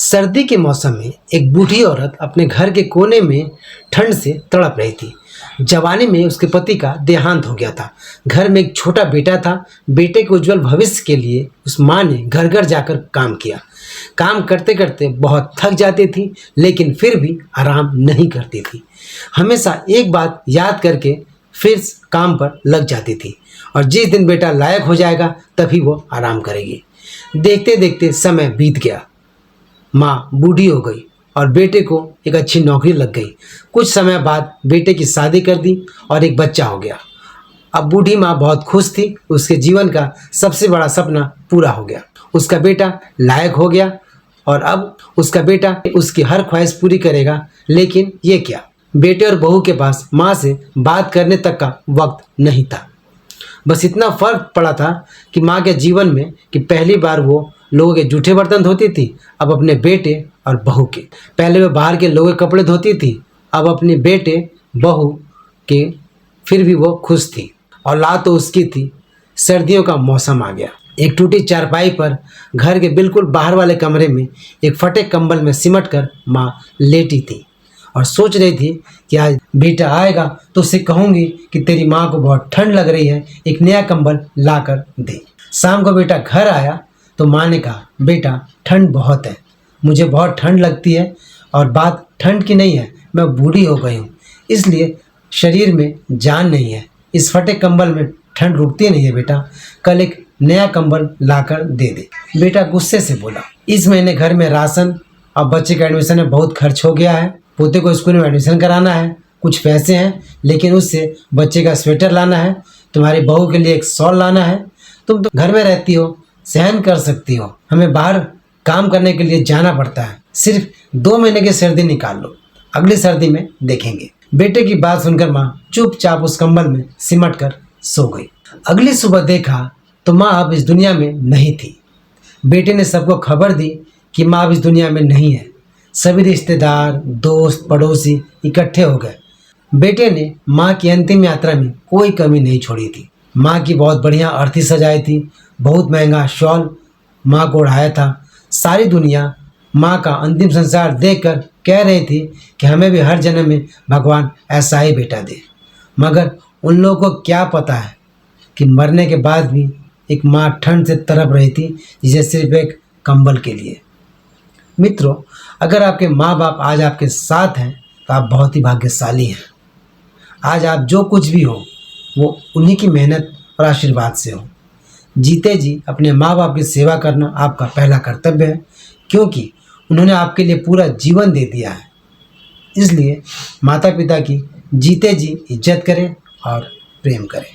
सर्दी के मौसम में एक बूढ़ी औरत अपने घर के कोने में ठंड से तड़प रही थी। जवानी में उसके पति का देहांत हो गया था। घर में एक छोटा बेटा था। बेटे के उज्जवल भविष्य के लिए उस माँ ने घर घर जाकर काम किया। काम करते करते बहुत थक जाती थी, लेकिन फिर भी आराम नहीं करती थी। हमेशा एक बात याद करके फिर काम पर लग जाती थी, और जिस दिन बेटा लायक हो जाएगा तभी वो आराम करेगी। देखते देखते समय बीत गया। माँ बूढ़ी हो गई और बेटे को एक अच्छी नौकरी लग गई। कुछ समय बाद बेटे की शादी कर दी और एक बच्चा हो गया। अब बूढ़ी माँ बहुत खुश थी। उसके जीवन का सबसे बड़ा सपना पूरा हो गया। उसका बेटा लायक हो गया और अब उसका बेटा उसकी हर ख्वाहिश पूरी करेगा। लेकिन ये क्या, बेटे और बहू के पास माँ से बात करने तक का वक्त नहीं था। बस इतना फर्क पड़ा था कि माँ के जीवन में कि पहली बार वो लोगों के जूठे बर्तन धोती थी, अब अपने बेटे और बहू के। पहले वो बाहर के लोगों के कपड़े धोती थी, अब अपने बेटे बहू के। फिर भी वो खुश थी। औलाद तो उसकी थी। सर्दियों का मौसम आ गया। एक टूटी चारपाई पर घर के बिल्कुल बाहर वाले कमरे में एक फटे कंबल में सिमट कर माँ लेटी थी और सोच रही थी कि आज बेटा आएगा तो उसे कहूँगी कि तेरी माँ को बहुत ठंड लग रही है, एक नया कंबल ला कर दे। शाम को बेटा घर आया तो माँ ने कहा, बेटा ठंड बहुत है, मुझे बहुत ठंड लगती है, और बात ठंड की नहीं है, मैं बूढ़ी हो गई हूँ, इसलिए शरीर में जान नहीं है। इस फटे कंबल में ठंड रुकती नहीं है बेटा, कल एक नया कंबल लाकर दे दे। बेटा गुस्से से बोला, इस महीने घर में राशन और बच्चे का एडमिशन में बहुत खर्च हो गया है। पोते को स्कूल में एडमिशन कराना है, कुछ पैसे हैं, लेकिन उससे बच्चे का स्वेटर लाना है, तुम्हारी बहू के लिए एक शॉल लाना है। तुम तो घर में रहती हो, सहन कर सकती हो, हमें बाहर काम करने के लिए जाना पड़ता है। सिर्फ 2 महीने की सर्दी निकाल लो, अगली सर्दी में देखेंगे। बेटे की बात सुनकर माँ चुपचाप उस कंबल में सिमट कर सो गई। अगली सुबह देखा तो माँ अब इस दुनिया में नहीं थी। बेटे ने सबको खबर दी कि माँ अब इस दुनिया में नहीं है। सभी रिश्तेदार, दोस्त, पड़ोसी इकट्ठे हो गए। बेटे ने माँ की अंतिम यात्रा में कोई कमी नहीं छोड़ी थी। माँ की बहुत बढ़िया अर्थी सजाई थी, बहुत महंगा शॉल माँ को ओढ़ाया था। सारी दुनिया माँ का अंतिम संस्कार देखकर कह रही थी कि हमें भी हर जन्म में भगवान ऐसा ही बेटा दे। मगर उन लोगों को क्या पता है कि मरने के बाद भी एक माँ ठंड से तड़प रही थी, जिसे सिर्फ एक कंबल के लिए। मित्रों, अगर आपके माँ बाप आज आपके साथ हैं तो आप बहुत ही भाग्यशाली हैं। आज आप जो कुछ भी हो वो उन्हीं की मेहनत और आशीर्वाद से हो। जीते जी अपने माँ बाप की सेवा करना आपका पहला कर्तव्य है, क्योंकि उन्होंने आपके लिए पूरा जीवन दे दिया है। इसलिए माता पिता की जीते जी इज्जत करें और प्रेम करें।